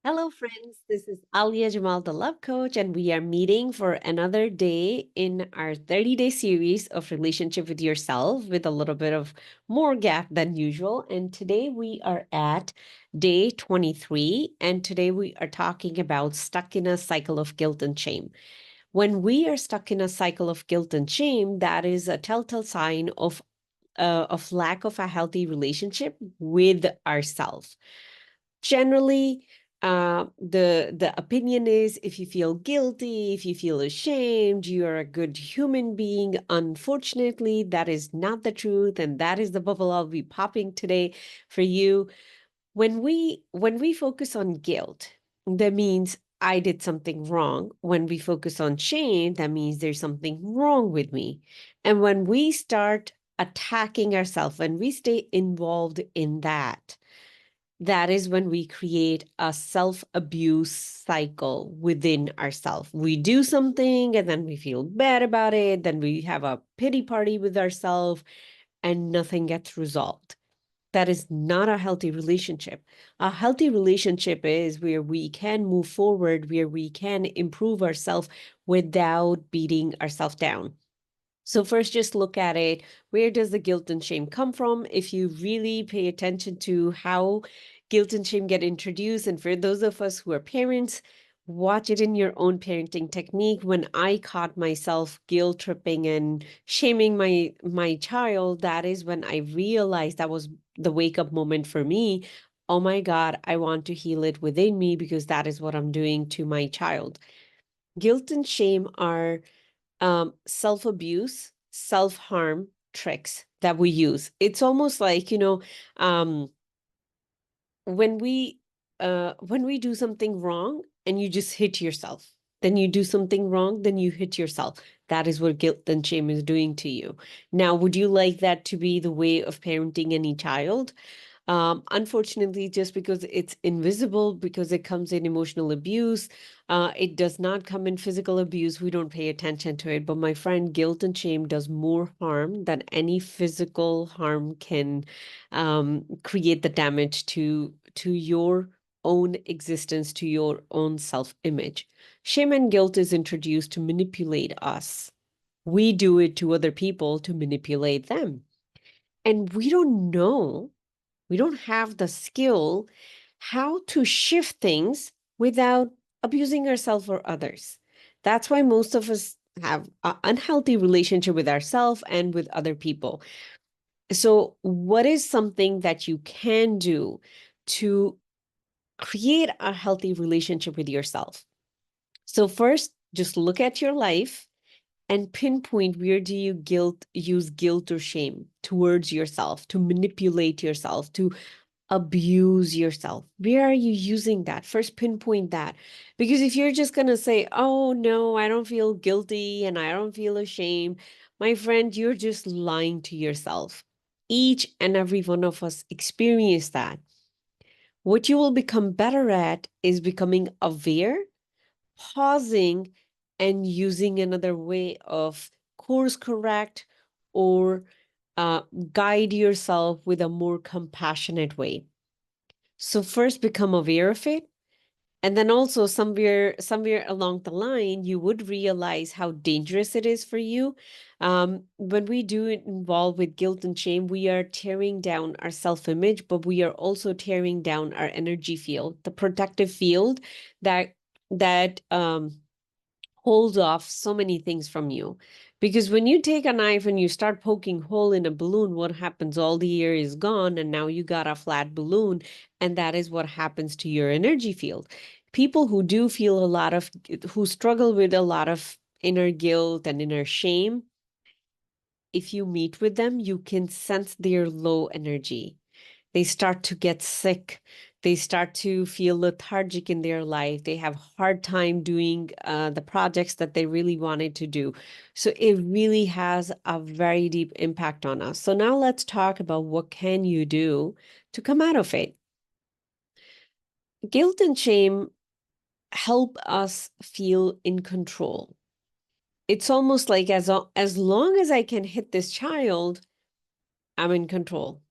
Hello, friends. This is Alia Jamal, the Love Coach, and we are meeting for another day in our 30-day series of relationship with yourself with a little bit of more gap than usual. And today we are at day 23, and today we are talking about stuck in a cycle of guilt and shame. When we are stuck in a cycle of guilt and shame, that is a telltale sign of lack of a healthy relationship with ourselves. Generally, the opinion is if you feel guilty, if you feel ashamed, you are a good human being. Unfortunately, that is not the truth, and that is the bubble I'll be popping today for you. When we focus on guilt, that means I did something wrong. When we focus on shame, that means there's something wrong with me. And when we start attacking ourselves, when we stay involved in that, that is when we create a self-abuse cycle within ourselves. We do something and then we feel bad about it. Then we have a pity party with ourselves and nothing gets resolved. That is not a healthy relationship. A healthy relationship is where we can move forward, where we can improve ourselves without beating ourselves down. So first, just look at it. Where does the guilt and shame come from? If you really pay attention to how guilt and shame get introduced, and for those of us who are parents, watch it in your own parenting technique. When I caught myself guilt tripping and shaming my child, that is when I realized that was the wake up moment for me. Oh my God, I want to heal it within me because that is what I'm doing to my child. Guilt and shame are self-abuse, self-harm tricks that we use. It's almost like, um, when we do something wrong and you just hit yourself. Then you do something wrong, then you hit yourself. That is what guilt and shame is doing to you. Now, would you like that to be the way of parenting any child? Unfortunately, just because it's invisible, because it comes in emotional abuse, it does not come in physical abuse. We don't pay attention to it. But my friend, guilt and shame does more harm than any physical harm can create the damage to your own existence, to your own self-image. Shame and guilt is introduced to manipulate us. We do it to other people to manipulate them. And we don't have the skill how to shift things without abusing ourselves or others. That's why most of us have an unhealthy relationship with ourselves and with other people. So, what is something that you can do to create a healthy relationship with yourself? So, first, just look at your life and pinpoint where do you use guilt or shame towards yourself to manipulate yourself, to abuse yourself. Where are you using that? First, pinpoint that. Because if you're just going to say, oh, no, I don't feel guilty and I don't feel ashamed, my friend, you're just lying to yourself. Each and every one of us experience that. What you will become better at is becoming aware, pausing, and using another way of course correct or uh, guide yourself with a more compassionate way. So first become aware of it. And then also somewhere along the line, you would realize how dangerous it is for you. When we do it involved with guilt and shame, we are tearing down our self-image, but we are also tearing down our energy field, the protective field that that holds off so many things from you. Because when you take a knife and you start poking hole in a balloon, what happens? All the air is gone, and now you got a flat balloon, and that is what happens to your energy field. People who do feel a lot of, who struggle with a lot of inner guilt and inner shame, if you meet with them, you can sense their low energy. They start to get sick. They start to feel lethargic in their life. They have hard time doing the projects that they really wanted to do. So it really has a very deep impact on us. So now let's talk about what can you do to come out of it. Guilt and shame help us feel in control. It's almost like as long as I can hit this child, I'm in control.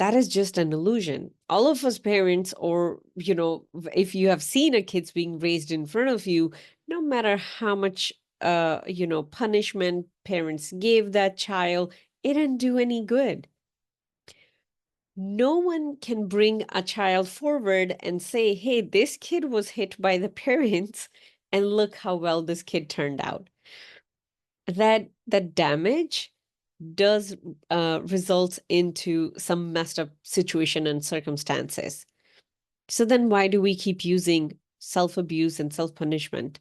that is just an illusion. All of us parents, or, if you have seen a kid's being raised in front of you, no matter how much, punishment parents gave that child, it didn't do any good. No one can bring a child forward and say, hey, this kid was hit by the parents, and look how well this kid turned out. That damage does results into some messed up situation and circumstances. So then why do we keep using self-abuse and self-punishment?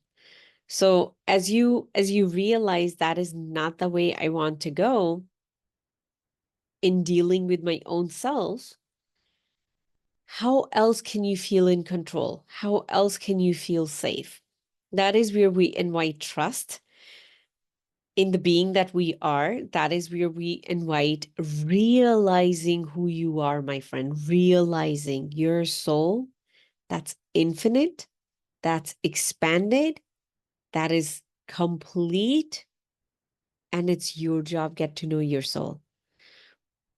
So as you realize that is not the way I want to go in dealing with my own self, how else can you feel in control? How else can you feel safe? That is where we invite trust in the being that we are. That is where we invite realizing who you are, my friend, realizing your soul that's infinite, that's expanded, that is complete, and it's your job. Get to know your soul.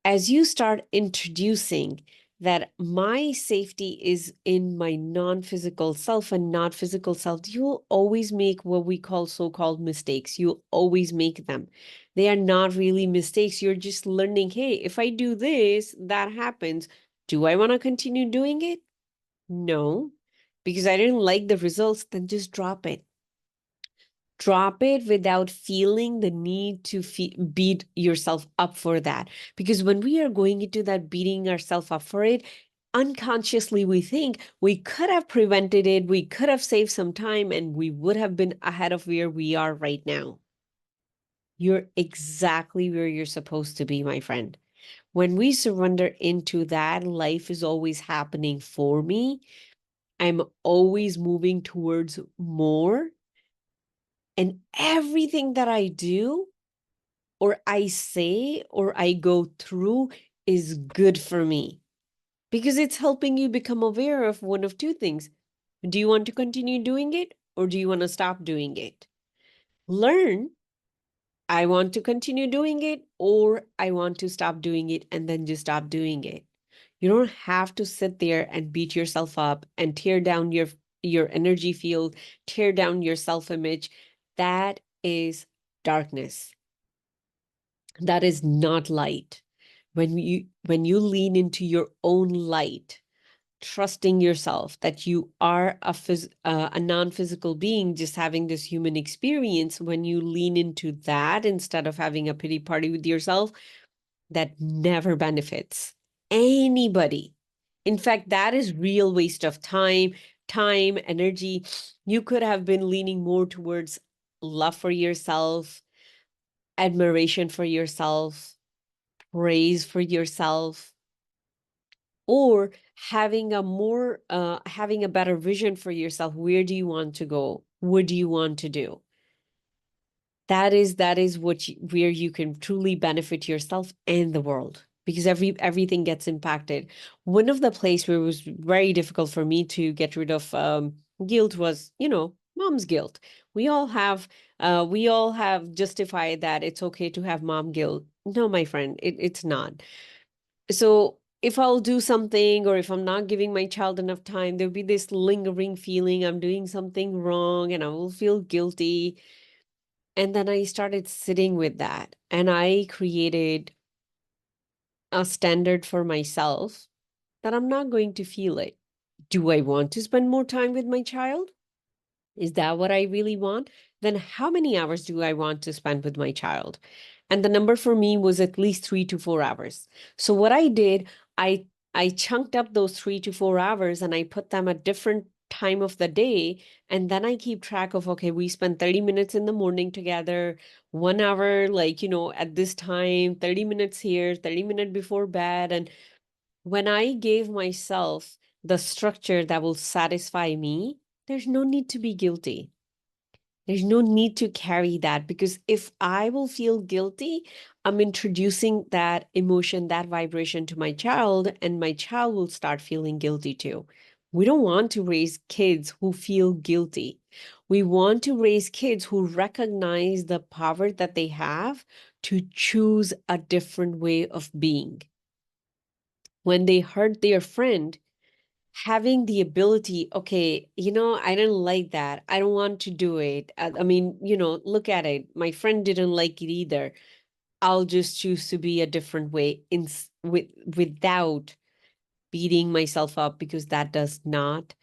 As you start introducing that my safety is in my non-physical self and not physical self, you'll always make what we call so-called mistakes. You'll always make them. They are not really mistakes. You're just learning, hey, if I do this, that happens. Do I want to continue doing it? No, because I didn't like the results, then just drop it. Drop it without feeling the need to beat yourself up for that. Because when we are going into that beating ourselves up for it, unconsciously we think we could have prevented it, we could have saved some time, and we would have been ahead of where we are right now. You're exactly where you're supposed to be, my friend. When we surrender into that, life is always happening for me. I'm always moving towards more. And everything that I do, or I say, or I go through is good for me, because it's helping you become aware of one of two things. Do you want to continue doing it, or do you want to stop doing it? Learn, I want to continue doing it, or I want to stop doing it, and then just stop doing it. You don't have to sit there and beat yourself up and tear down your energy field, tear down your self-image. That is darkness. That is not light. When you lean into your own light, trusting yourself that you are a non-physical being just having this human experience, when you lean into that instead of having a pity party with yourself, that never benefits anybody. In fact, that is real waste of time, energy. You could have been leaning more towards love for yourself, admiration for yourself, praise for yourself, or having a better vision for yourself. Where do you want to go? What do you want to do? That is where you can truly benefit yourself and the world, because everything gets impacted. One of the place where it was very difficult for me to get rid of guilt was, mom's guilt. We all have justified that it's okay to have mom guilt. No, my friend, it's not. So if I'll do something, or if I'm not giving my child enough time, there'll be this lingering feeling I'm doing something wrong, and I will feel guilty. And then I started sitting with that, and I created a standard for myself that I'm not going to feel it. Do I want to spend more time with my child? Is that what I really want? Then how many hours do I want to spend with my child? And the number for me was at least 3 to 4 hours. So what I did, I chunked up those 3 to 4 hours, and I put them at different time of the day. And then I keep track of, okay, we spent 30 minutes in the morning together, 1 hour, like, at this time, 30 minutes here, 30 minutes before bed. And when I gave myself the structure that will satisfy me, there's no need to be guilty. There's no need to carry that, because if I will feel guilty, I'm introducing that emotion, that vibration to my child, and my child will start feeling guilty too. We don't want to raise kids who feel guilty. We want to raise kids who recognize the power that they have to choose a different way of being. when they hurt their friend, having the ability, okay, I didn't like that. I don't want to do it. I mean, look at it. My friend didn't like it either. I'll just choose to be a different way without beating myself up, because that does not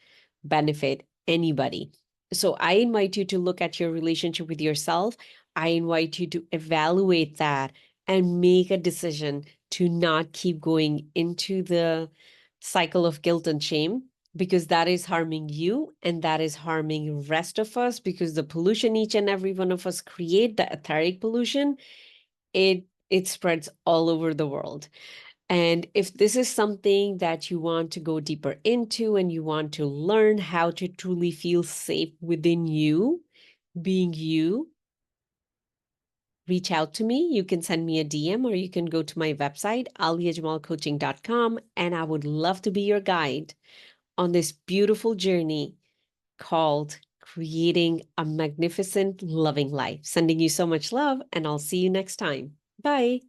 benefit anybody. So I invite you to look at your relationship with yourself. I invite you to evaluate that and make a decision to not keep going into the cycle of guilt and shame, because that is harming you and that is harming rest of us, because the pollution each and every one of us create, the etheric pollution, it spreads all over the world. And if this is something that you want to go deeper into and you want to learn how to truly feel safe within you, being you, reach out to me. You can send me a DM or you can go to my website, aliajamalcoaching.com, and I would love to be your guide on this beautiful journey called Creating a Magnificent Loving Life. Sending you so much love, and I'll see you next time. Bye.